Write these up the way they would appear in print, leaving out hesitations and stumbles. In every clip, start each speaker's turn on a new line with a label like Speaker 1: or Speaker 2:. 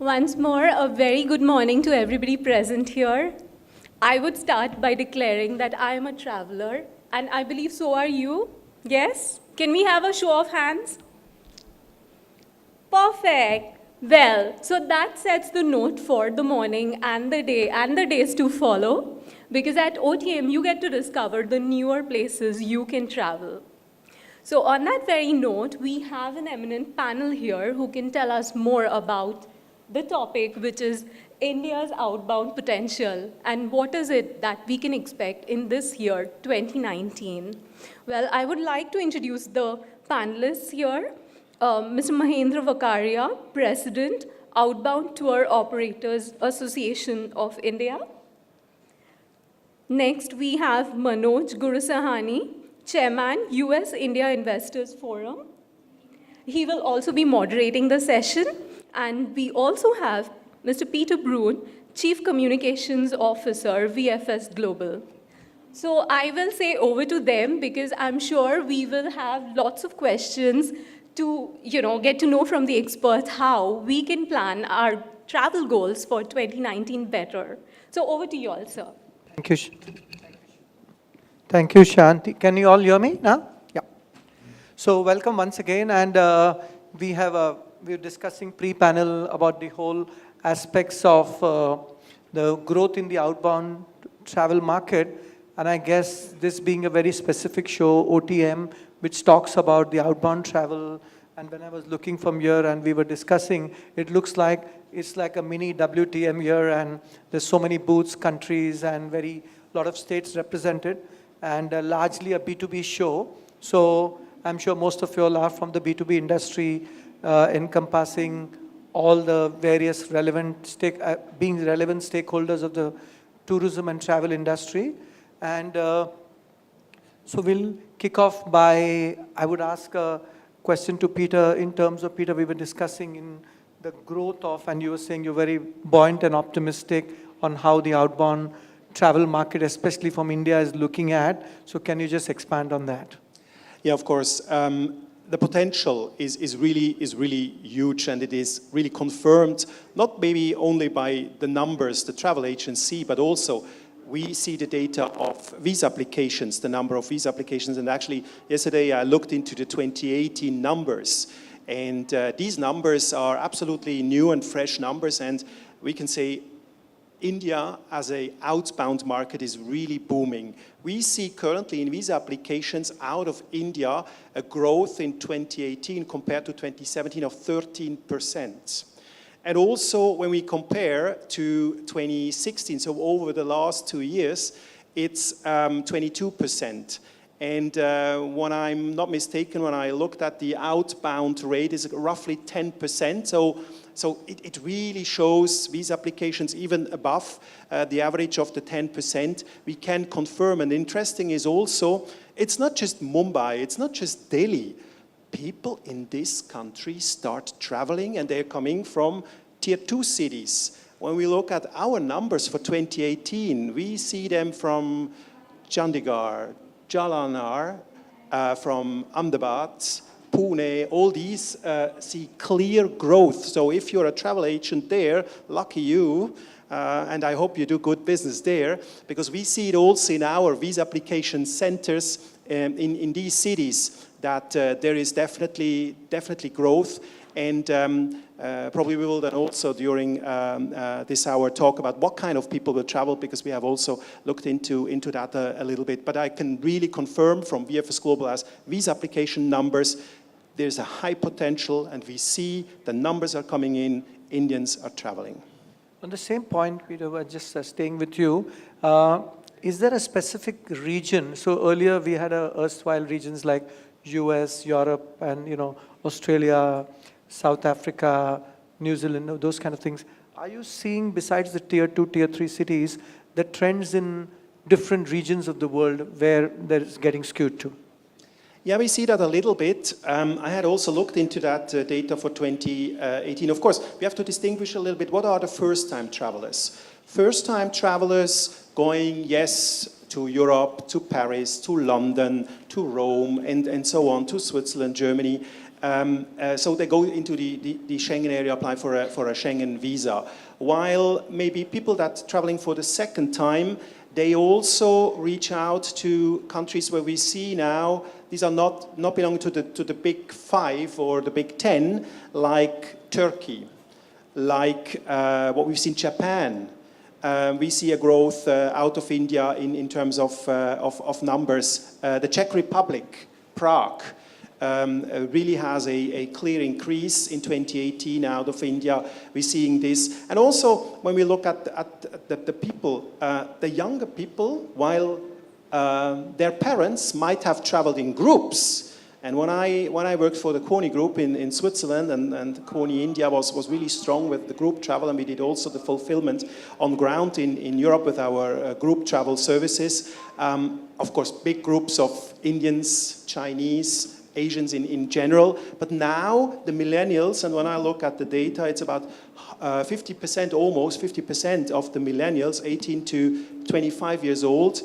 Speaker 1: Once more, a very good morning to everybody present here. I would start by declaring that I am a traveler, and I believe so are you. Yes? Can we have a show of hands? Perfect. Well, so that sets the note for the morning and the day and the days to follow, because at OTM you get to discover the newer places you can travel. So on that very note, we have an eminent panel here who can tell us more about the topic, which is India's outbound potential, and what is it that we can expect in this year, 2019. Well, I would like to introduce the panelists here. Mr. Mahendra Vakaria, President, Outbound Tour Operators Association of India. Next, we have Manoj Gurusahani, Chairman, US India Investors Forum. He will also be moderating the session. And we also have Mr. Peter Bruun, Chief Communications Officer, VFS Global. So I will say over to them because I'm sure we will have lots of questions to get to know from the experts how we can plan our travel goals for 2019 better. So over to you all, sir.
Speaker 2: Thank you. Thank you, Shanti. Can you all hear me now? Yeah. So welcome once again, and we're discussing pre-panel about the whole aspects of the growth in the outbound travel market. And I guess this being a very specific show, OTM, which talks about the outbound travel. And when I was looking from here and we were discussing, it looks like it's like a mini WTM here, and there's so many booths, countries, and very lot of states represented, and largely a B2B show. So I'm sure most of you all are from the B2B industry, encompassing all the various relevant stakeholders of the tourism and travel industry. And so we'll kick off by, I would ask a question to Peter in terms of, Peter, we were discussing in the growth of, and you were saying you're very buoyant and optimistic on how the outbound travel market, especially from India, is looking at. So can you just expand on that?
Speaker 3: Yeah, of course. The potential is really huge, and it is really confirmed, not maybe only by the numbers the travel agents see, but also we see the data of visa applications, the number of visa applications. And actually, yesterday I looked into the 2018 numbers, and these numbers are absolutely new and fresh numbers, and we can say India as an outbound market is really booming. We see currently in visa applications out of India a growth in 2018 compared to 2017 of 13%. And also when we compare to 2016, so over the last 2 years, it's 22%. And when I'm not mistaken, when I looked at the outbound rate is roughly 10%. So it really shows these applications even above the average of the 10%. We can confirm, and interesting is also, it's not just Mumbai, it's not just Delhi. People in this country start traveling, and they're coming from tier 2 cities. When we look at our numbers for 2018, we see them from Chandigarh, Jalandhar, from Ahmedabad, Pune, all these see clear growth. So if you're a travel agent there, lucky you, and I hope you do good business there, because we see it also in our visa application centers in these cities that there is definitely growth. And probably we will then also during this hour talk about what kind of people will travel, because we have also looked into that a little bit. But I can really confirm from VFS Global as visa application numbers, there's a high potential, and we see the numbers are coming in, Indians are traveling.
Speaker 2: On the same point, Peter, we're just staying with you. Is there a specific region? So earlier we had erstwhile regions like US, Europe, and Australia, South Africa, New Zealand, those kind of things. Are you seeing, besides the tier 2, tier 3 cities, the trends in different regions of the world where that is getting skewed to?
Speaker 3: Yeah, we see that a little bit. I had also looked into that data for 2018. Of course, we have to distinguish a little bit. What are the first-time travelers? First-time travelers going, yes, to Europe, to Paris, to London, to Rome, and so on, to Switzerland, Germany. So they go into the Schengen area, apply for a Schengen visa. While maybe people that traveling for the second time, they also reach out to countries where we see now, these are not belonging to the big five or the big 10, like Turkey, like what we've seen Japan. We see a growth out of India in terms of numbers. The Czech Republic, Prague, really has a clear increase in 2018 out of India. We're seeing this. And also, when we look at the people, the younger people, while their parents might have traveled in groups, and when I worked for the Kony Group in Switzerland, and Kony India was really strong with the group travel, and we did also the fulfillment on ground in Europe with our group travel services. Of course, big groups of Indians, Chinese, Asians in general, but now the millennials, and when I look at the data, it's about 50%, almost 50% of the millennials, 18 to 25 years old,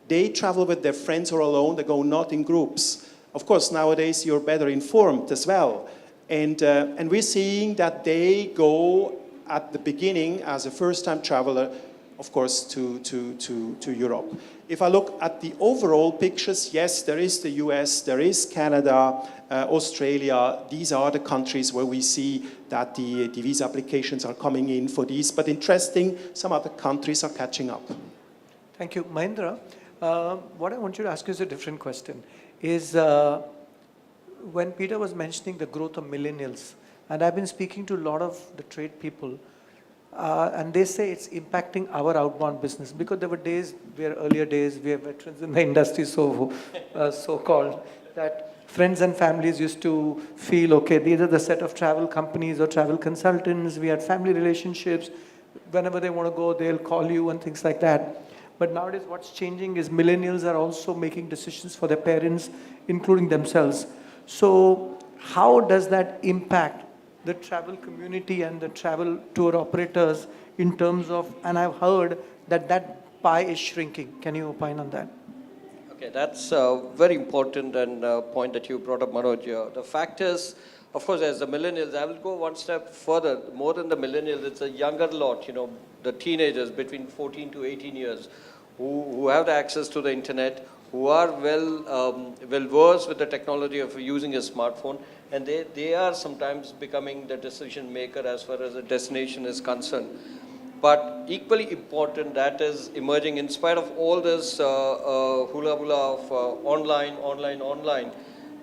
Speaker 3: they travel with their friends or alone, they go not in groups. Of course, nowadays you're better informed as well. And we're seeing that they go at the beginning as a first-time traveler, of course, to Europe. If I look at the overall pictures, yes, there is the US, there is Canada, Australia. These are the countries where we see that the visa applications are coming in for these. But interesting, some other countries are catching up.
Speaker 2: Thank you. Mahendra, what I want you to ask you is a different question. Is when Peter was mentioning the growth of millennials, and I've been speaking to a lot of the trade people, and they say it's impacting our outbound business, because there were days, earlier days, we have veterans in the industry, so-called, that friends and families used to feel, okay, these are the set of travel companies or travel consultants, we had family relationships, whenever they want to go, they'll call you and things like that. But nowadays what's changing is millennials are also making decisions for their parents, including themselves. So how does that impact the travel community and the travel tour operators in terms of, and I've heard that pie is shrinking. Can you opine on that?
Speaker 4: Okay, that's a very important and point that you brought up, Manoj. The fact is, of course, as the millennials, I will go one step further. More than the millennials, it's a younger lot, the teenagers between 14 to 18 years who have the access to the internet, who are well versed with the technology of using a smartphone, and they are sometimes becoming the decision maker as far as the destination is concerned. But equally important, that is emerging in spite of all this hula-hula of online.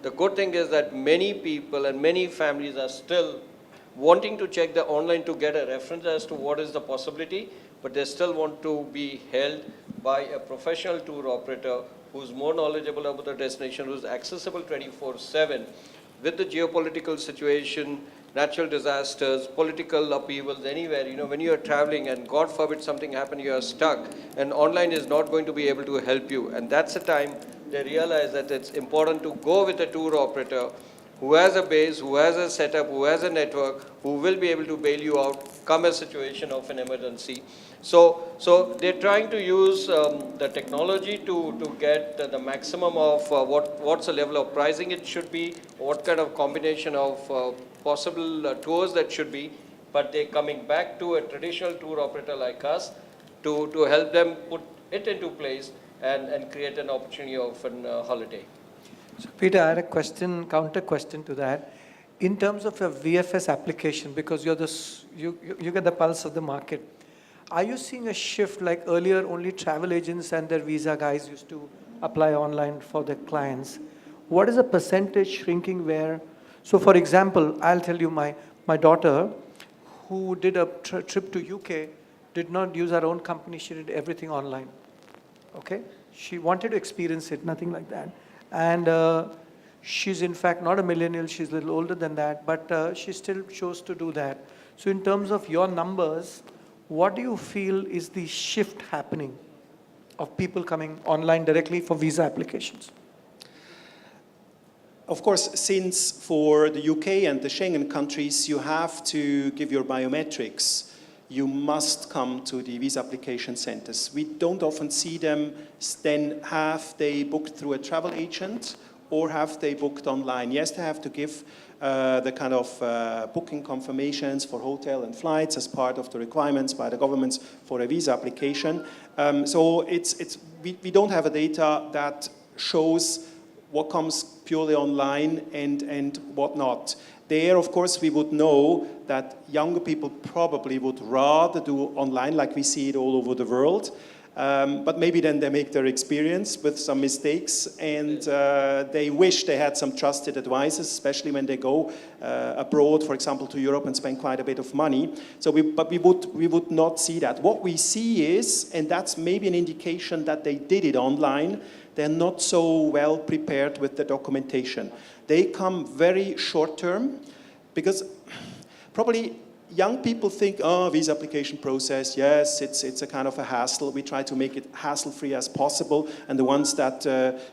Speaker 4: The good thing is that many people and many families are still wanting to check the online to get a reference as to what is the possibility, but they still want to be held by a professional tour operator who's more knowledgeable about the destination, who's accessible 24/7. With the geopolitical situation, natural disasters, political upheavals, anywhere, when you are traveling and God forbid something happen, you are stuck, and online is not going to be able to help you. And that's the time they realize that it's important to go with a tour operator who has a base, who has a setup, who has a network, who will be able to bail you out come a situation of an emergency. So they're trying to use the technology to get the maximum of what's the level of pricing it should be, what kind of combination of possible tours that should be, but they're coming back to a traditional tour operator like us to help them put it into place and create an opportunity of a holiday.
Speaker 2: So Peter, I had a question, counter question to that. In terms of a VFS application, because you get the pulse of the market, are you seeing a shift like earlier only travel agents and their visa guys used to apply online for their clients? What is the percentage shrinking where, so for example, I'll tell you my daughter who did a trip to UK did not use her own company, she did everything online, okay? She wanted to experience it, nothing like that. And she's in fact not a millennial, she's a little older than that, but she still chose to do that. So in terms of your numbers, what do you feel is the shift happening of people coming online directly for visa applications?
Speaker 3: Of course, since for the UK and the Schengen countries, you have to give your biometrics. you must come to the visa application centers. We don't often see them. Then have they booked through a travel agent or have they booked online? Yes, they have to give the kind of booking confirmations for hotel and flights as part of the requirements by the governments for a visa application. So we don't have a data that shows what comes purely online and what not. There, of course, we would know that younger people probably would rather do online like we see it all over the world. But maybe then they make their experience with some mistakes and they wish they had some trusted advisors, especially when they go abroad, for example, to Europe and spend quite a bit of money. So we would not see that. What we see is, and that's maybe an indication that they did it online, they're not so well prepared with the documentation. They come very short term because probably young people think, oh, visa application process, yes, it's a kind of a hassle. We try to make it hassle-free as possible. And the ones that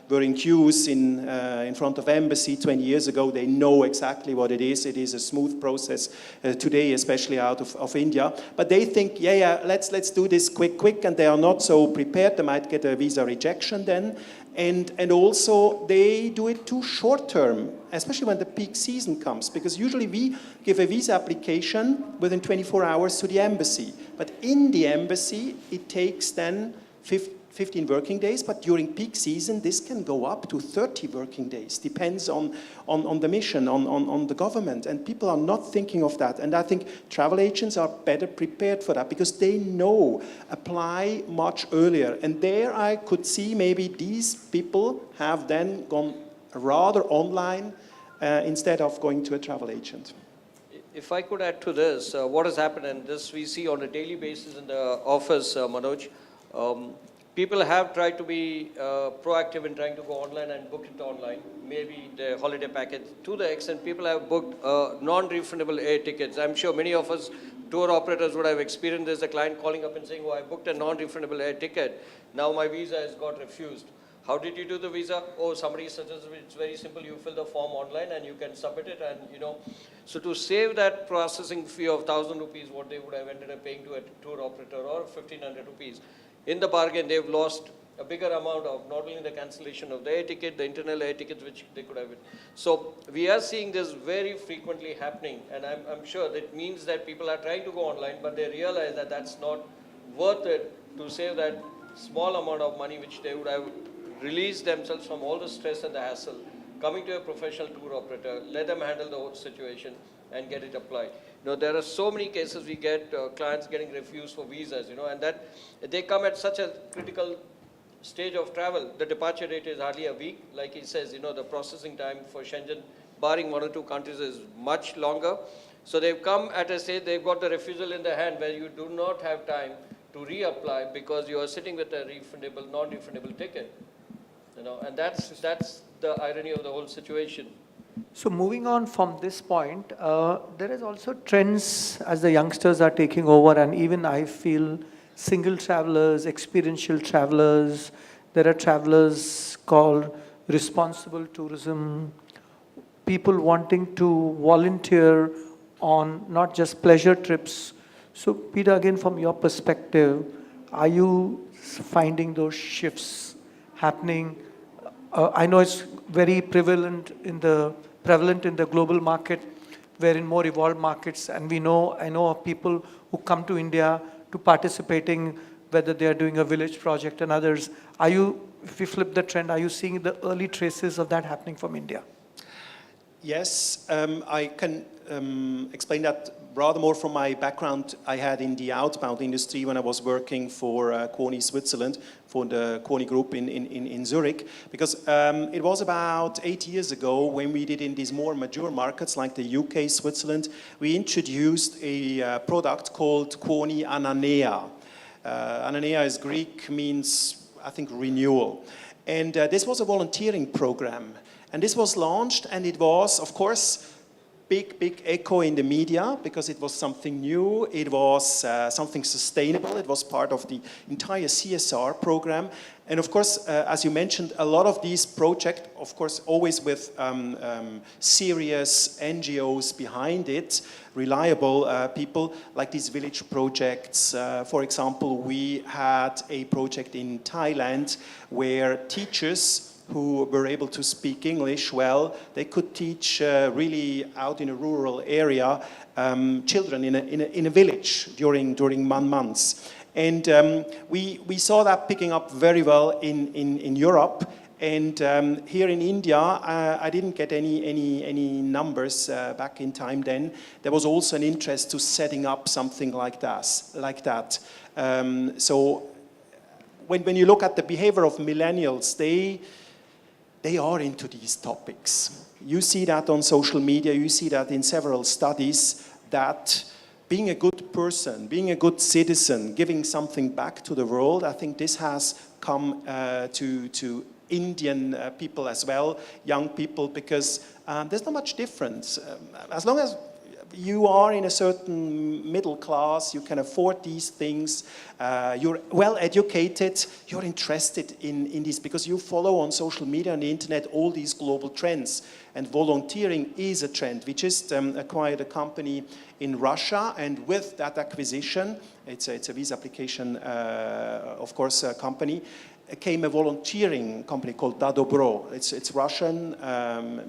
Speaker 3: were in queues in front of embassy 20 years ago, they know exactly what it is. It is a smooth process today, especially out of India. But they think, yeah, let's do this quick, and they are not so prepared. They might get a visa rejection then. And also they do it too short term, especially when the peak season comes, because usually we give a visa application within 24 hours to the embassy. But in the embassy, it takes then 15 working days, but during peak season, this can go up to 30 working days. Depends on the mission, on the government, and people are not thinking of that. And I think travel agents are better prepared for that because they know, apply much earlier. And there I could see maybe these people have then gone rather online instead of going to a travel agent.
Speaker 4: If I could add to this, what has happened, and this we see on a daily basis in the office, Manoj, people have tried to be proactive in trying to go online and book it online, maybe the holiday package. To the extent people have booked non-refundable air tickets. I'm sure many of us tour operators would have experienced this, a client calling up and saying, oh, I booked a non-refundable air ticket. Now my visa has got refused. How did you do the visa? Oh, somebody suggested it's very simple. You fill the form online and you can submit it. And, so to save that processing fee of 1,000 rupees, what they would have ended up paying to a tour operator or 1,500 rupees, in the bargain, they've lost a bigger amount of not only the cancellation of the air ticket, the internal air tickets, which they could have. So we are seeing this very frequently happening, and I'm sure that means that people are trying to go online, but they realize that that's not worth it to save that small amount of money, which they would have released themselves from all the stress and the hassle, coming to a professional tour operator, let them handle the whole situation and get it applied. There are so many cases we get clients getting refused for visas, and that they come at such a critical stage of travel. The departure date is hardly a week. Like he says, the processing time for Shenzhen, barring 1 or 2 countries, is much longer. So they've come at a stage, they've got the refusal in the hand where you do not have time to reapply because you are sitting with a refundable, non-refundable ticket. And that's the irony of the whole situation.
Speaker 2: So moving on from this point, there is also trends as the youngsters are taking over, and even I feel single travelers, experiential travelers, there are travelers called responsible tourism, people wanting to volunteer on not just pleasure trips. So Peter, again from your perspective, are you finding those shifts happening? I know it's very prevalent in the global market, where in more evolved markets, and I know of people who come to India to participating, whether they are doing a village project and others. If we flip the trend, are you seeing the early traces of that happening from India?
Speaker 3: Yes, I can explain that rather more from my background I had in the outbound industry when I was working for Kony Switzerland, for the Kony Group in Zurich, because it was about 8 years ago when we did in these more mature markets like the UK, Switzerland, we introduced a product called Kony Ananea. Ananea is Greek, means, I think, renewal. And this was a volunteering program. And this was launched, and it was, of course, big echo in the media because it was something new, it was something sustainable, it was part of the entire CSR program. And of course, as you mentioned, a lot of these projects, of course, always with serious NGOs behind it, reliable people, like these village projects. For example, we had a project in Thailand where teachers who were able to speak English well, they could teach really out in a rural area children in a village during months. And we saw that picking up very well in Europe. And here in India, I didn't get any numbers back in time then. There was also an interest to setting up something like that. So when you look at the behavior of millennials, they are into these topics. You see that on social media, you see that in several studies, that being a good person, being a good citizen, giving something back to the world, I think this has come to Indian people as well, young people, because there's not much difference. As long as you are in a certain middle class, you can afford these things, you're well educated, you're interested in this because you follow on social media and the internet all these global trends. And volunteering is a trend. We just acquired a company in Russia, and with that acquisition, it's a visa application, of course, company, came a volunteering company called Da Dobro. It's Russian,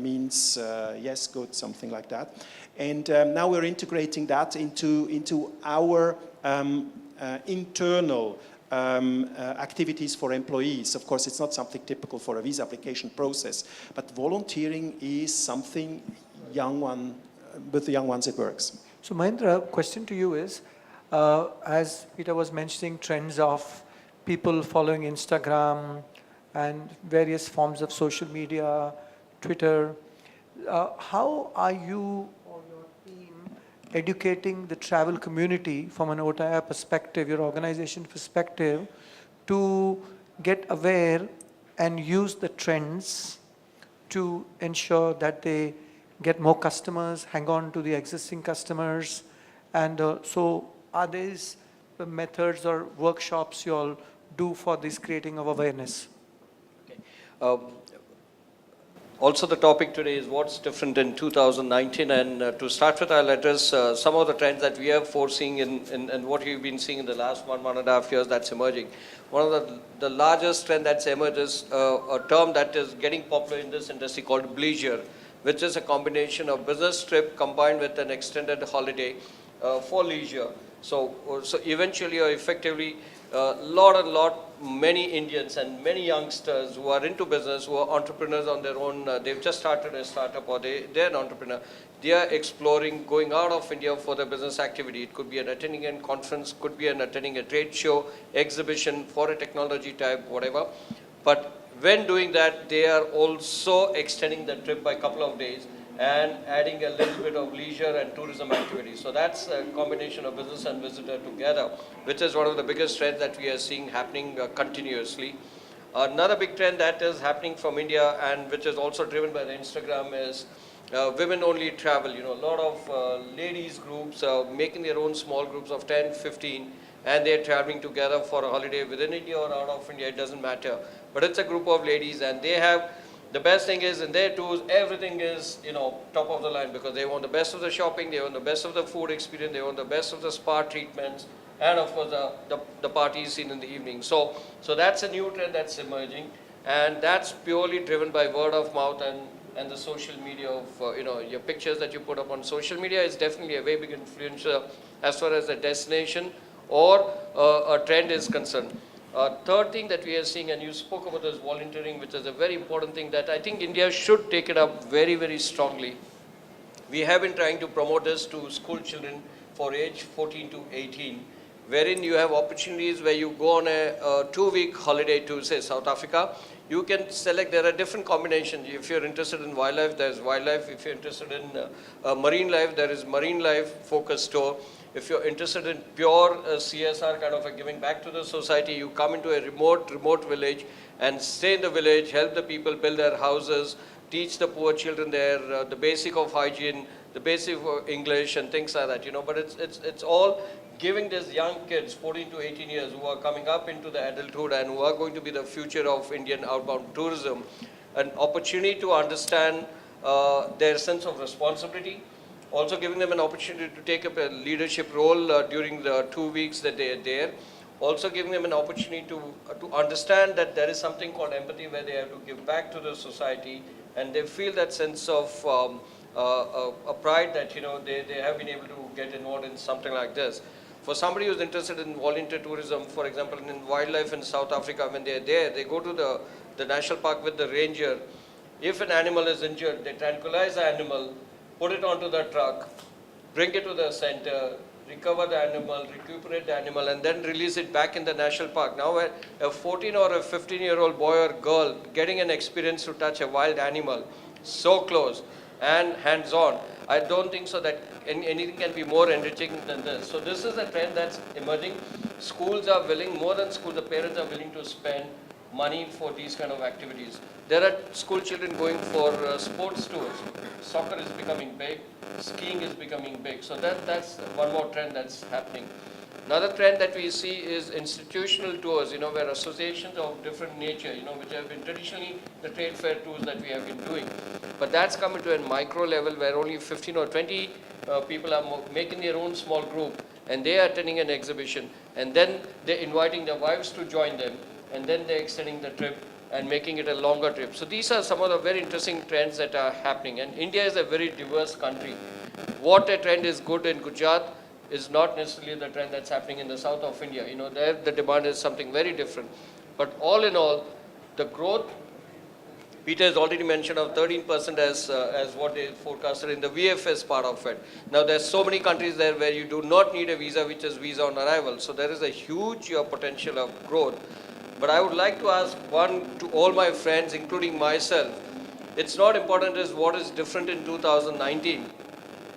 Speaker 3: means yes, good, something like that. And now we're integrating that into our internal activities for employees. Of course, it's not something typical for a visa application process, but volunteering is something with the young ones it works.
Speaker 2: So Mahendra, question to you is, as Peter was mentioning, trends of people following Instagram and various forms of social media, Twitter, how are you or your team educating the travel community from an OTM perspective, your organization perspective, to get aware and use the trends to ensure that they get more customers, hang on to the existing customers? And so are these the methods or workshops you all do for this creating of awareness?
Speaker 4: Okay. Also, the topic today is what's different in 2019, and to start with, I'll address some of the trends that we are foreseeing and what we've been seeing in the last one and a half years that's emerging. One of the largest trend that's emerged is a term that is getting popular in this industry called bleisure, which is a combination of business trip combined with an extended holiday for leisure. So eventually or effectively, many Indians and many youngsters who are into business, who are entrepreneurs on their own, they've just started a startup or they're an entrepreneur, they are exploring going out of India for their business activity. It could be attending a conference, could be attending a trade show, exhibition for a technology type, whatever. But when doing that, they are also extending the trip by a couple of days and adding a little bit of leisure and tourism activities. So that's a combination of business and visitor together, which is one of the biggest trends that we are seeing happening continuously. Another big trend that is happening from India and which is also driven by the Instagram is women-only travel. You know, a lot of ladies groups making their own small groups of 10, 15, and they're traveling together for a holiday within India or out of India, it doesn't matter. But it's a group of ladies, and they have, the best thing is in their tours, everything is, top of the line, because they want the best of the shopping, they want the best of the food experience, they want the best of the spa treatments, and of course the parties seen in the evening. So that's a new trend that's emerging, and that's purely driven by word of mouth and the social media of, your pictures that you put up on social media is definitely a very big influencer as far as the destination or a trend is concerned. Third thing that we are seeing, and you spoke about this volunteering, which is a very important thing that I think India should take it up very, very strongly. We have been trying to promote this to school children for age 14 to 18, wherein you have opportunities where you go on a 2-week holiday to, say, South Africa. You can select, there are different combinations. If you're interested in wildlife, there's wildlife. If you're interested in marine life, there is marine life focused tour. If you're interested in pure CSR kind of a giving back to the society, you come into a remote village and stay in the village, help the people build their houses, teach the poor children there the basic of hygiene, the basic of English and things like that, but it's all giving these young kids, 14 to 18 years, who are coming up into the adulthood and who are going to be the future of Indian outbound tourism, an opportunity to understand their sense of responsibility, also giving them an opportunity to take up a leadership role during the 2 weeks that they are there, also giving them an opportunity to understand that there is something called empathy where they have to give back to the society, and they feel that sense of a pride that they have been able to get involved in something like this. For somebody who's interested in volunteer tourism, for example, in wildlife in South Africa, when they're there, they go to the national park with the ranger. If an animal is injured, they tranquilize the animal, put it onto the truck, bring it to the center, recover the animal, recuperate the animal, and then release it back in the national park. Now a 14 or a 15-year-old boy or girl getting an experience to touch a wild animal so close and hands-on, I don't think so that anything can be more enriching than this. So this is a trend that's emerging. Schools are willing, more than schools, the parents are willing to spend money for these kind of activities. There are school children going for sports tours. Soccer is becoming big, skiing is becoming big. So that's one more trend that's happening. Another trend that we see is institutional tours, where associations of different nature, which have been traditionally the trade fair tours that we have been doing. But that's coming to a micro level where only 15 or 20 people are making their own small group, and they are attending an exhibition, and then they're inviting their wives to join them, and then they're extending the trip and making it a longer trip. So these are some of the very interesting trends that are happening. And India is a very diverse country. What a trend is good in Gujarat is not necessarily the trend that's happening in the south of India. There the demand is something very different. But all in all, the growth, Peter has already mentioned of 13% as what they forecasted in the VFS part of it. Now there's so many countries there where you do not need a visa, which is visa on arrival. So there is a huge potential of growth. But I would like to ask one to all my friends, including myself. It's not important as what is different in 2019.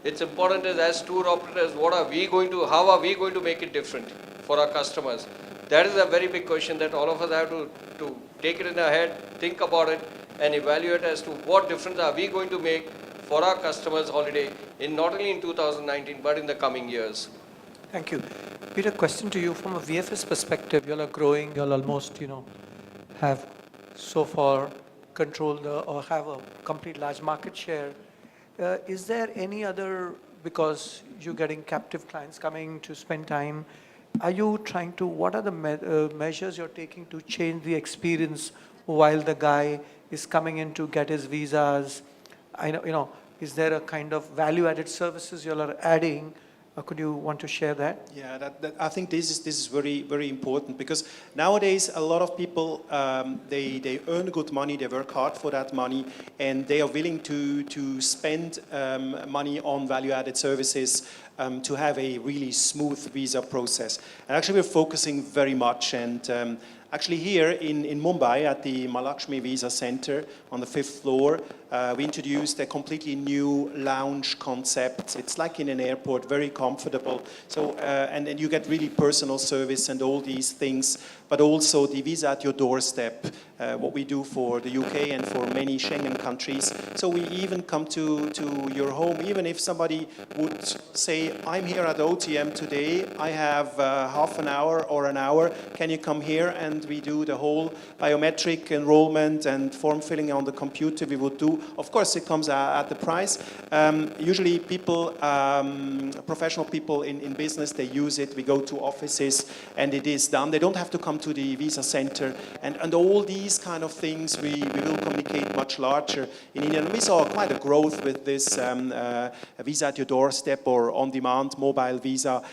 Speaker 4: It's important as tour operators, how are we going to make it different for our customers? That is a very big question that all of us have to take it in our head, think about it, and evaluate as to what difference are we going to make for our customers' holiday in not only in 2019, but in the coming years.
Speaker 2: Thank you. Peter, question to you from a VFS perspective. You all are growing, you all almost, have so far controlled or have a complete large market share. Is there any other, because you're getting captive clients coming to spend time, are you trying to, what are the measures you're taking to change the experience while the guy is coming in to get his visas? I know, is there a kind of value-added services you all are adding? Could you want to share that?
Speaker 3: Yeah, I think this is very, very important, because nowadays a lot of people, they earn good money, they work hard for that money, and they are willing to spend money on value-added services to have a really smooth visa process. And actually we're focusing very much, and actually here in Mumbai at the Mahalakshmi Visa Center on the 5th floor, we introduced a completely new lounge concept. It's like in an airport, very comfortable. So, and you get really personal service and all these things, but also the visa at your doorstep, what we do for the UK and for many Schengen countries. So we even come to your home, even if somebody would say, I'm here at OTM today, I have half an hour or an hour, can you come here? And we do the whole biometric enrollment and form filling on the computer we would do. Of course, it comes at the price. Usually people, professional people in business, they use it. We go to offices and it is done. They don't have to come to the visa center. And all these kind of things, we will communicate much larger in India. And we saw quite a growth with this visa at your doorstep or on-demand mobile visa.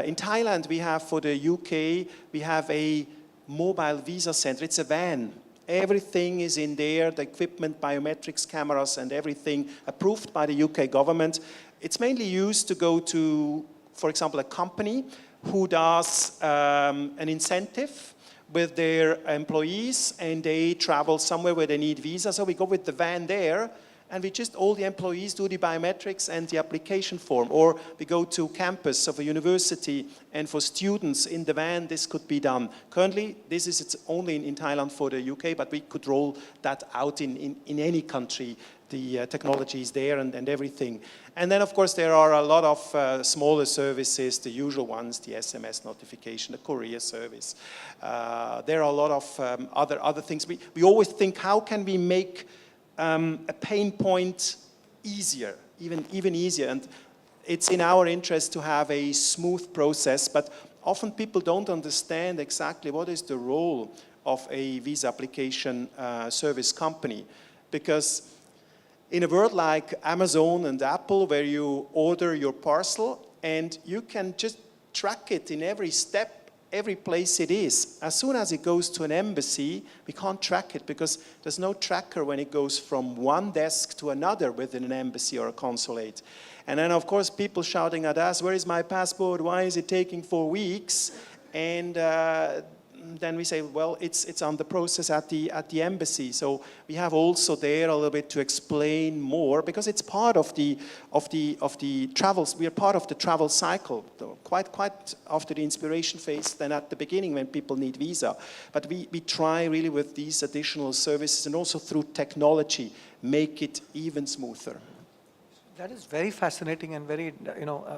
Speaker 3: In Thailand, we have, for the UK, we have a mobile visa center. It's a van. Everything is in there, the equipment, biometrics, cameras, and everything approved by the UK government. It's mainly used to go to, for example, a company who does an incentive with their employees, and they travel somewhere where they need visa. So we go with the van there, and we just, all the employees do the biometrics and the application form, or we go to campus of a university, and for students in the van, this could be done. Currently, this is it's only in Thailand for the UK, but we could roll that out in any country. The technology is there and everything. And then, of course, there are a lot of smaller services, the usual ones, the SMS notification, the courier service. There are a lot of other things. We always think, how can we make a pain point easier, even easier? And it's in our interest to have a smooth process, but often people don't understand exactly what is the role of a visa application service company. Because in a world like Amazon and Apple, where you order your parcel and you can just track it in every step, every place it is. As soon as it goes to an embassy, we can't track it because there's no tracker when it goes from one desk to another within an embassy or a consulate. And then, of course, people shouting at us, where is my passport? Why is it taking 4 weeks? And then we say, well, it's on the process at the embassy. So we have also there a little bit to explain more, because it's part of the travels. We are part of the travel cycle, quite after the inspiration phase than at the beginning when people need visa. But we try really with these additional services and also through technology make it even smoother.
Speaker 2: That is very fascinating and very,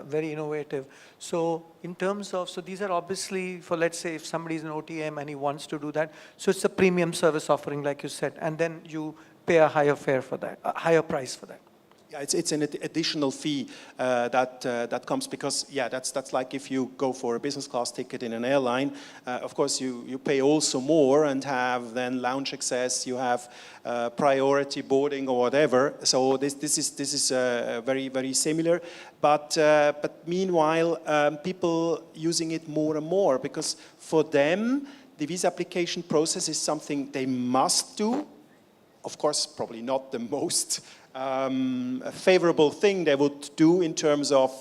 Speaker 2: very innovative. So in terms of, so these are obviously for, let's say, if somebody's an OTM and he wants to do that, so it's a premium service offering, like you said, and then you pay a higher fare for that, a higher price for that.
Speaker 3: Yeah, it's an additional fee that comes because, yeah, that's like if you go for a business class ticket in an airline, of course you pay also more and have then lounge access, you have priority boarding or whatever. So this is very, very similar. But meanwhile, people using it more and more, because for them, the visa application process is something they must do. Of course, probably not the most favorable thing they would do in terms of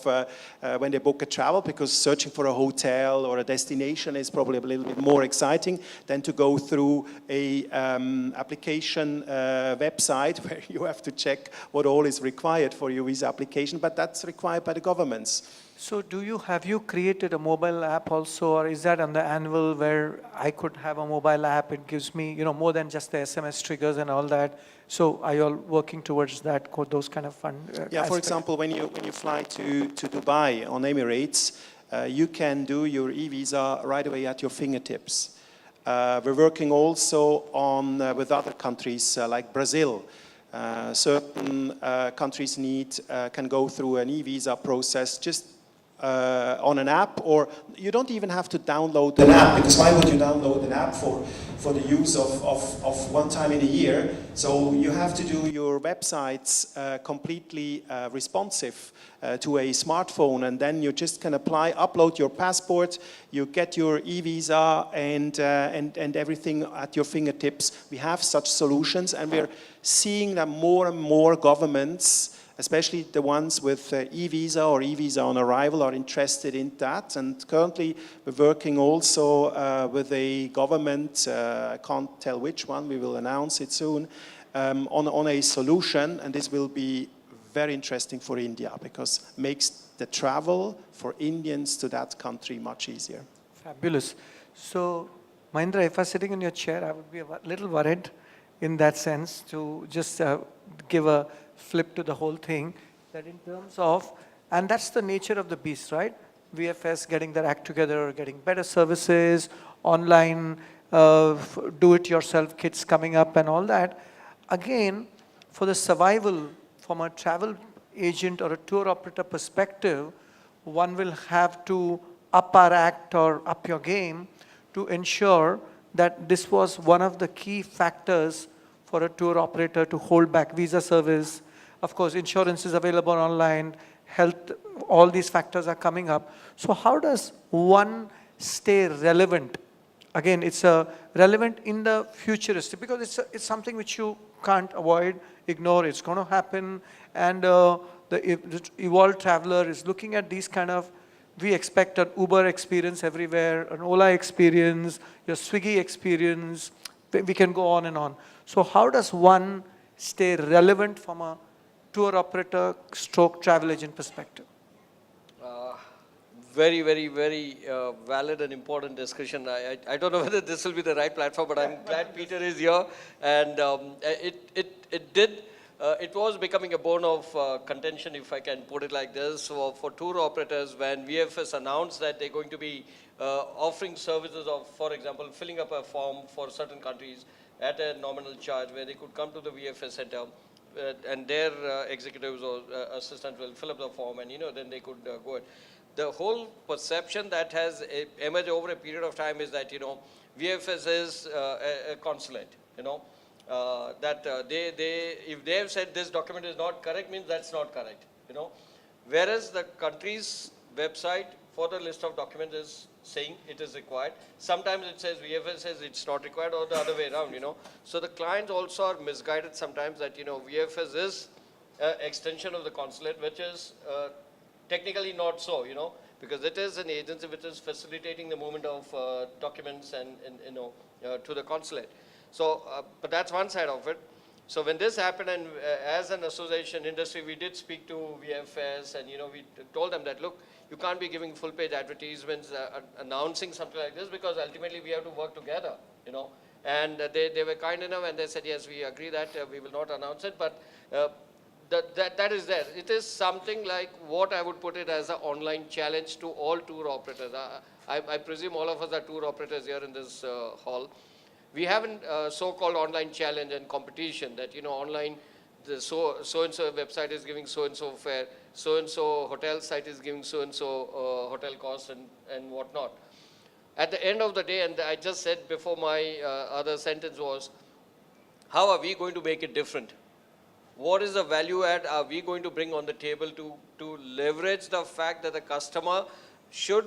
Speaker 3: when they book a travel, because searching for a hotel or a destination is probably a little bit more exciting than to go through a application website where you have to check what all is required for your visa application, but that's required by the governments.
Speaker 2: So have you created a mobile app also, or is that on the anvil where I could have a mobile app? It gives me, more than just the SMS triggers and all that. So are you all working towards that, those kind of fun
Speaker 3: Yeah,
Speaker 2: aspects?
Speaker 3: for example, when you fly to Dubai on Emirates, you can do your e-visa right away at your fingertips. We're working also on with other countries like Brazil. Certain countries can go through an e-visa process just on an app, or you don't even have to download an app, because why would you download an app for the use of one time in a year? So you have to do your websites completely responsive to a smartphone, and then you just can upload your passport, you get your e-visa and everything at your fingertips. We have such solutions, and we're seeing that more and more governments, especially the ones with e-visa or e-visa on arrival, are interested in that. And currently we're working also with a government, I can't tell which one, we will announce it soon, on a solution, and this will be very interesting for India, because it makes the travel for Indians to that country much easier.
Speaker 2: Fabulous. So, Mahindra, if I was sitting in your chair, I would be a little worried in that sense, to just give a flip to the whole thing, that in terms of, and that's the nature of the beast, right? VFS getting their act together, getting better services, online, do-it-yourself kits coming up and all that. Again, for the survival from a travel agent or a tour operator perspective, one will have to up our act or up your game to ensure that this was one of the key factors for a tour operator to hold back visa service. Of course, insurance is available online, health, all these factors are coming up. So how does one stay relevant? Again, it's relevant in the futuristic, because it's something which you can't avoid, ignore, it's going to happen. And the evolved traveler is looking at these kind of, we expect an Uber experience everywhere, an Ola experience, your Swiggy experience, we can go on and on. So how does one stay relevant from a tour operator stroke travel agent perspective?
Speaker 4: Very, very, very valid and important discussion. I don't know whether this will be the right platform, but I'm glad Peter is here. And it was becoming a bone of contention, if I can put it like this, for tour operators when VFS announced that they're going to be offering services of, for example, filling up a form for certain countries at a nominal charge where they could come to the VFS center and their executives or assistants will fill up the form and, then they could go ahead. The whole perception that has emerged over a period of time is that, VFS is a consulate, that if they have said this document is not correct, means that's not correct, Whereas the country's website for the list of documents is saying it is required. Sometimes it says VFS says it's not required or the other way around, So the clients also are misguided sometimes that, VFS is an extension of the consulate, which is technically not so, because it is an agency which is facilitating the movement of documents and to the consulate. So, but that's one side of it. So when this happened, and as an association industry, we did speak to VFS, and we told them that, look, you can't be giving full-page advertisements announcing something like this, because ultimately we have to work together, And they were kind enough, and they said, yes, we agree that we will not announce it, but that is there. It is something like what I would put it as an online challenge to all tour operators. I presume all of us are tour operators here in this hall. We have a so-called online challenge and competition that, online, the so-and-so website is giving so-and-so fare, so-and-so hotel site is giving so-and-so hotel cost and whatnot. At the end of the day, and I just said before my other sentence was, how are we going to make it different? What is the value add are we going to bring on the table to leverage the fact that the customer should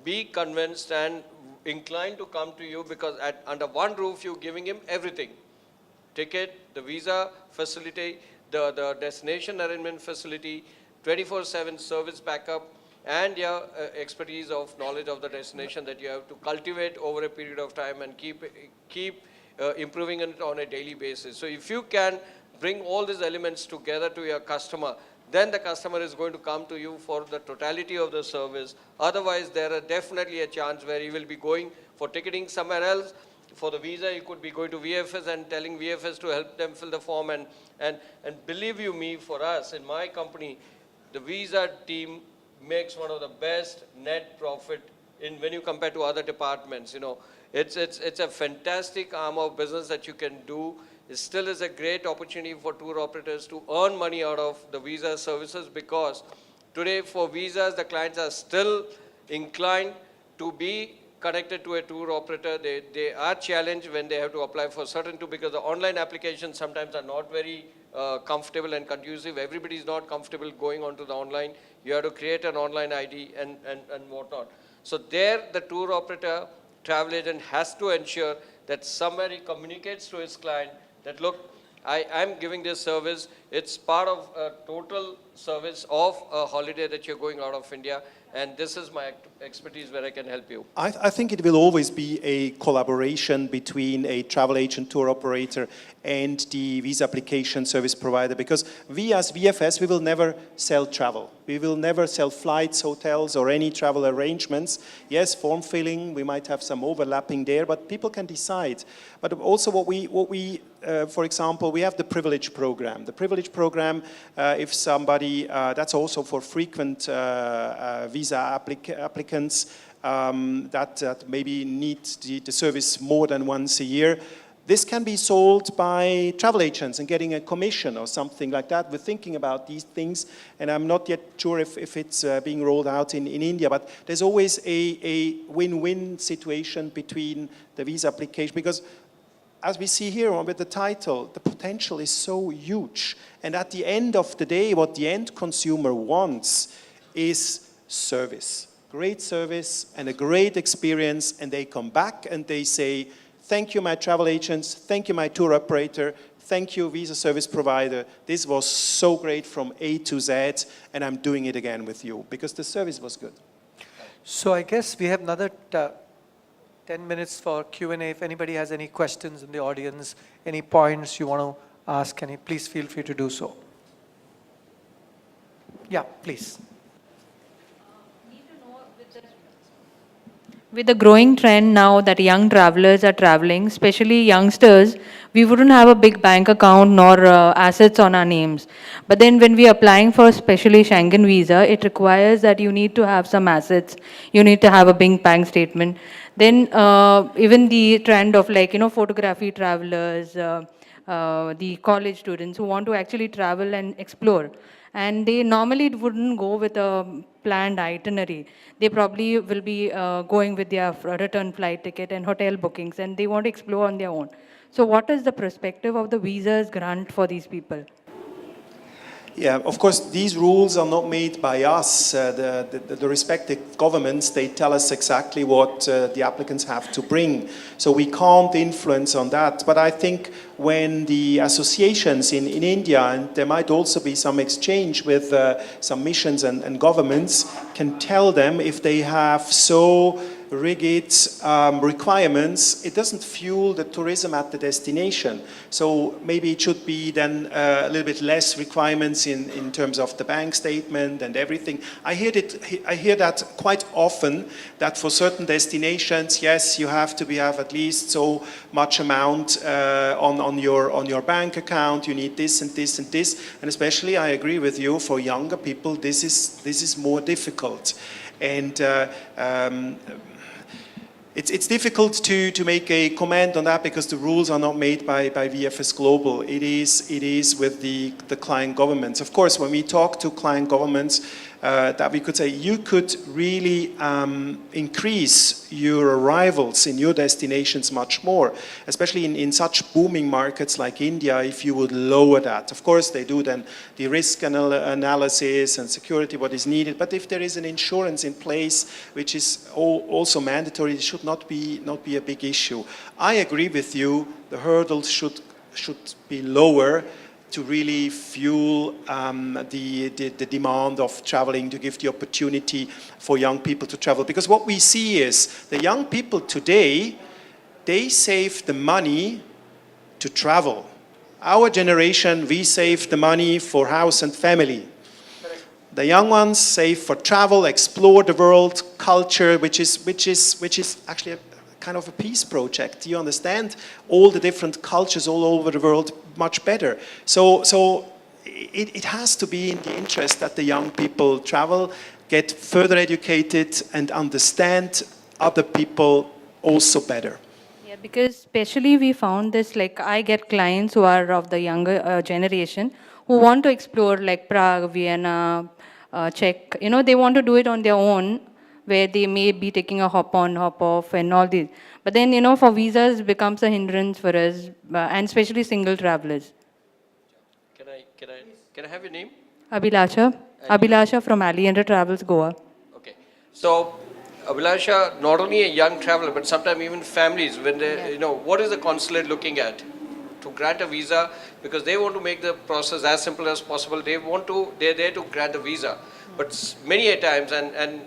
Speaker 4: be convinced and inclined to come to you, because under one roof you're giving him everything. Ticket, the visa facility, the destination arrangement facility, 24/7 service backup, and your expertise of knowledge of the destination that you have to cultivate over a period of time and keep improving it on a daily basis. So if you can bring all these elements together to your customer, then the customer is going to come to you for the totality of the service. Otherwise, there are definitely a chance where you will be going for ticketing somewhere else. For the visa, you could be going to VFS and telling VFS to help them fill the form. And believe you me, for us, in my company, the visa team makes one of the best net profit when you compare to other departments. It's a fantastic arm of business that you can do. It still is a great opportunity for tour operators to earn money out of the visa services, because today for visas, the clients are still inclined to be connected to a tour operator. They are challenged when they have to apply for certain tour, because the online applications sometimes are not very comfortable and conducive. Everybody is not comfortable going onto the online. You have to create an online ID and whatnot. So there, the tour operator, travel agent has to ensure that somewhere he communicates to his client that, look, I'm giving this service. It's part of a total service of a holiday that you're going out of India. And this is my expertise where I can help you.
Speaker 3: I think it will always be a collaboration between a travel agent, tour operator, and the visa application service provider, because we as VFS, we will never sell travel. We will never sell flights, hotels, or any travel arrangements. Yes, form filling, we might have some overlapping there, but people can decide. But also what we for example, we have the privilege program. The privilege program, if somebody, that's also for frequent visa applicants that maybe need the service more than once a year. This can be sold by travel agents and getting a commission or something like that. We're thinking about these things, and I'm not yet sure if it's being rolled out in India, but there's always a win-win situation between the visa application, because as we see here with the title, the potential is so huge. And at the end of the day, what the end consumer wants is service. Great service and a great experience, and they come back and they say, thank you, my travel agents, thank you, my tour operator, thank you, visa service provider. This was so great from A to Z, and I'm doing it again with you, because the service was good.
Speaker 2: So I guess we have another 10 minutes for Q&A. If anybody has any questions in the audience, any points you want to ask any, please feel free to do so. Yeah, please.
Speaker 5: With the growing trend now that young travelers are traveling, especially youngsters, we wouldn't have a big bank account nor assets on our names. But then when we are applying for especially Schengen visa, it requires that you need to have some assets. You need to have a big bank statement. Then even the trend of photography travelers, the college students who want to actually travel and explore. And they normally wouldn't go with a planned itinerary. They probably will be going with their return flight ticket and hotel bookings, and they want to explore on their own. So what is the perspective of the visas grant for these people?
Speaker 3: Yeah, of course, these rules are not made by us. The respective governments, they tell us exactly what the applicants have to bring. So we can't influence on that. But I think when the associations in India, and there might also be some exchange with some missions and governments, can tell them if they have so rigid requirements, it doesn't fuel the tourism at the destination. So maybe it should be then a little bit less requirements in terms of the bank statement and everything. I hear that quite often, that for certain destinations, yes, you have to have at least so much amount on your bank account, you need this and this and this, and especially I agree with you, for younger people this is more difficult. And it's difficult to make a comment on that because the rules are not made by VFS Global. It is with the client governments. Of course, when we talk to client governments, that we could say you could really increase your arrivals in your destinations much more, especially in such booming markets like India, if you would lower that. Of course, they do then the risk analysis and security, what is needed, but if there is an insurance in place, which is also mandatory, it should not be a big issue. I agree with you, the hurdles should be lower to really fuel the demand of traveling, to give the opportunity for young people to travel. Because what we see is the young people today, they save the money to travel. Our generation, we save the money for house and family. The young ones save for travel, explore the world, culture, which is actually a kind of a peace project. Do you understand all the different cultures all over the world much better? So it has to be in the interest that the young people travel, get further educated, and understand other people also better.
Speaker 5: Yeah, because especially we found this, like I get clients who are of the younger generation who want to explore like Prague, Vienna, Czech. They want to do it on their own, where they may be taking a hop on, hop off and all these. But then, for visas becomes a hindrance for us, and especially single travelers.
Speaker 4: Can I have your name?
Speaker 5: Abhilasha. Abhilasha from Alliander Travels, Goa.
Speaker 4: Okay. So, Abhilasha, not only a young traveler, but sometimes even families, when they, what is the consulate looking at to grant a visa? Because they want to make the process as simple as possible. They're there to grant the visa. But many a times, and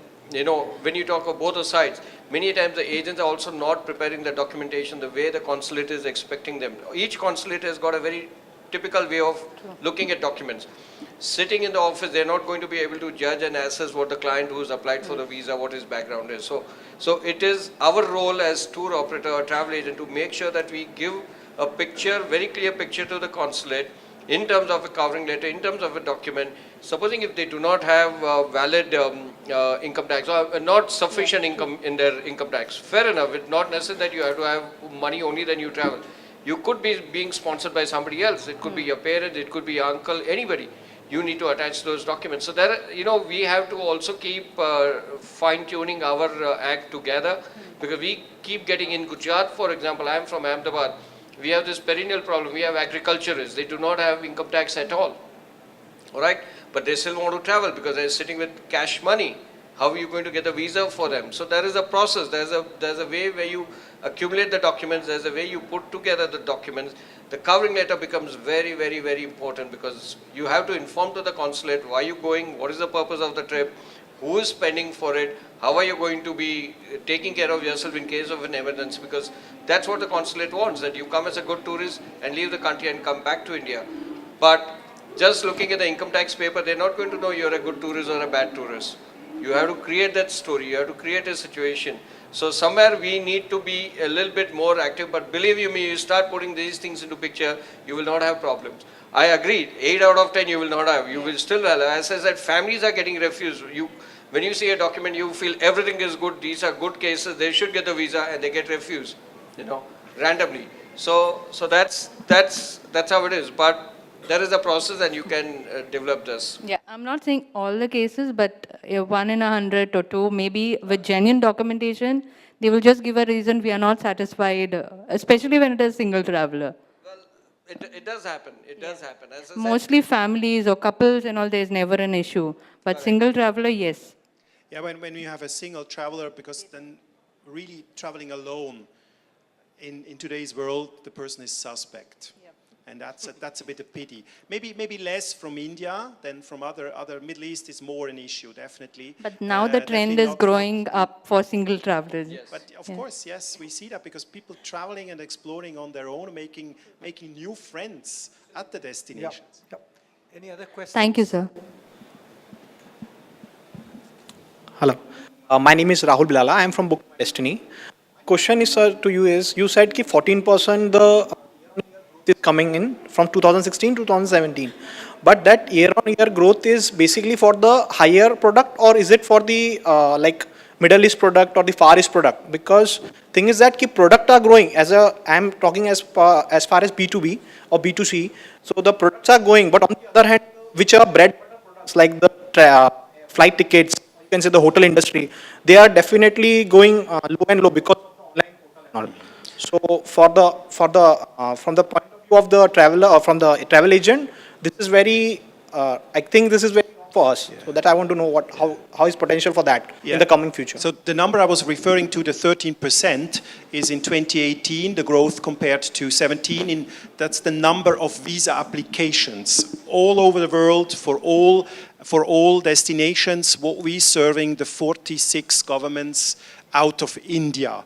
Speaker 4: when you talk of both the sides, many a times the agents are also not preparing the documentation the way the consulate is expecting them. Each consulate has got a very typical way of looking at documents. Sitting in the office, they're not going to be able to judge and assess what the client who's applied for the visa, what his background is. So it is our role as tour operator or travel agent to make sure that we give a picture, very clear picture to the consulate in terms of a covering letter, in terms of a document. Supposing if they do not have valid income tax or not sufficient income in their income tax, fair enough. It's not necessary that you have to have money only then you travel. You could be being sponsored by somebody else. It could be your parent, it could be your uncle, anybody. You need to attach those documents. So there, we have to also keep fine-tuning our act together, because we keep getting in Gujarat, for example. I am from Ahmedabad. We have this perennial problem. We have agriculturists. They do not have income tax at all. All right? But they still want to travel because they're sitting with cash money. How are you going to get a visa for them? So there is a process. There's a way where you accumulate the documents. There's a way you put together the documents. The covering letter becomes very, very, very important because you have to inform to the consulate why you're going, what is the purpose of the trip, who is spending for it, how are you going to be taking care of yourself in case of an emergency, because that's what the consulate wants, that you come as a good tourist and leave the country and come back to India. But just looking at the income tax paper, they're not going to know you're a good tourist or a bad tourist. You have to create that story, you have to create a situation. So somewhere we need to be a little bit more active, but believe you me, you start putting these things into picture, you will not have problems. I agree, 8 out of 10 you will not have, you will still have. As I said, families are getting refused. When you see a document, you feel everything is good, these are good cases, they should get the visa, and they get refused, randomly. So that's how it is. But there is a process and you can develop this.
Speaker 5: Yeah, I'm not saying all the cases, but 1 in 100 or 2, maybe with genuine documentation, they will just give a reason we are not satisfied, especially when it is single traveler.
Speaker 4: Well, it does happen. It does happen. As I said,
Speaker 5: Mostly families or couples and all, there is never an issue. But single traveler, yes.
Speaker 3: Yeah, when you have a single traveler, because then really traveling alone in today's world, the person is suspect. And that's a bit of pity. Maybe less from India than from other Middle East is more an issue, definitely.
Speaker 5: But now the trend
Speaker 3: Definitely
Speaker 5: is
Speaker 3: not
Speaker 5: growing up for single travelers.
Speaker 4: Yes.
Speaker 3: But of course, yes, we see that because people traveling and exploring on their own, making new friends at the destinations.
Speaker 2: Yep. Any other questions?
Speaker 5: Thank you, sir.
Speaker 6: Hello. My name is Rahul Bilala. I am from Book My Destiny. Question is, sir, to you is, you said that 14% the is coming in from 2016 to 2017. But that year-on-year growth is basically for the higher product, or is it for the like Middle East product or the Far East product? Because thing is that product are growing. I am talking as far as B2B or B2C. So the products are going, but on the other hand, which are bread products like the flight tickets, you can say the hotel industry, they are definitely going low and low because of the online portal and all. So from the point of view of the traveler or from the travel agent, this is very I think this is very for us. So that I want to know how is potential for that in the coming future.
Speaker 3: So the number I was referring to, the 13%, is in 2018, the growth compared to 17. That's the number of visa applications all over the world for all destinations. What we serving the 46 governments out of India.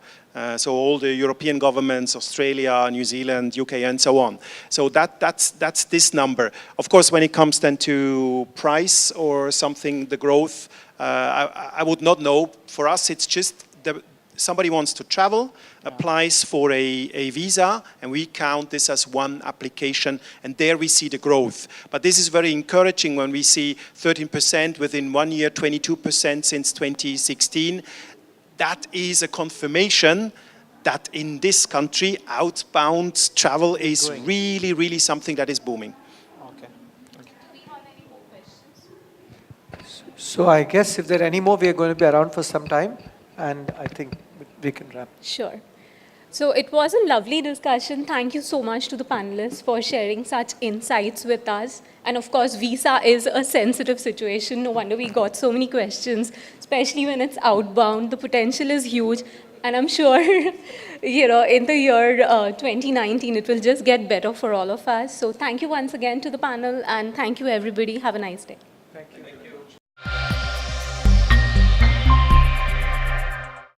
Speaker 3: So all the European governments, Australia, New Zealand, UK, and so on. So that's this number. Of course, when it comes then to price or something, the growth, I would not know. For us, it's just somebody wants to travel, applies for a visa, and we count this as one application, and there we see the growth. But this is very encouraging when we see 13% within 1 year, 22% since 2016. That is a confirmation that in this country, outbound travel is really, really something that is booming.
Speaker 2: Okay. So I guess if there are any more, we are going to be around for some time, and I think we can wrap.
Speaker 1: Sure. So it was a lovely discussion. Thank you so much to the panelists for sharing such insights with us. And of course, visa is a sensitive situation. No wonder we got so many questions, especially when it's outbound. The potential is huge. And I'm sure, in the year 2019, it will just get better for all of us. So thank you once again to the panel, and thank you, everybody. Have a nice day.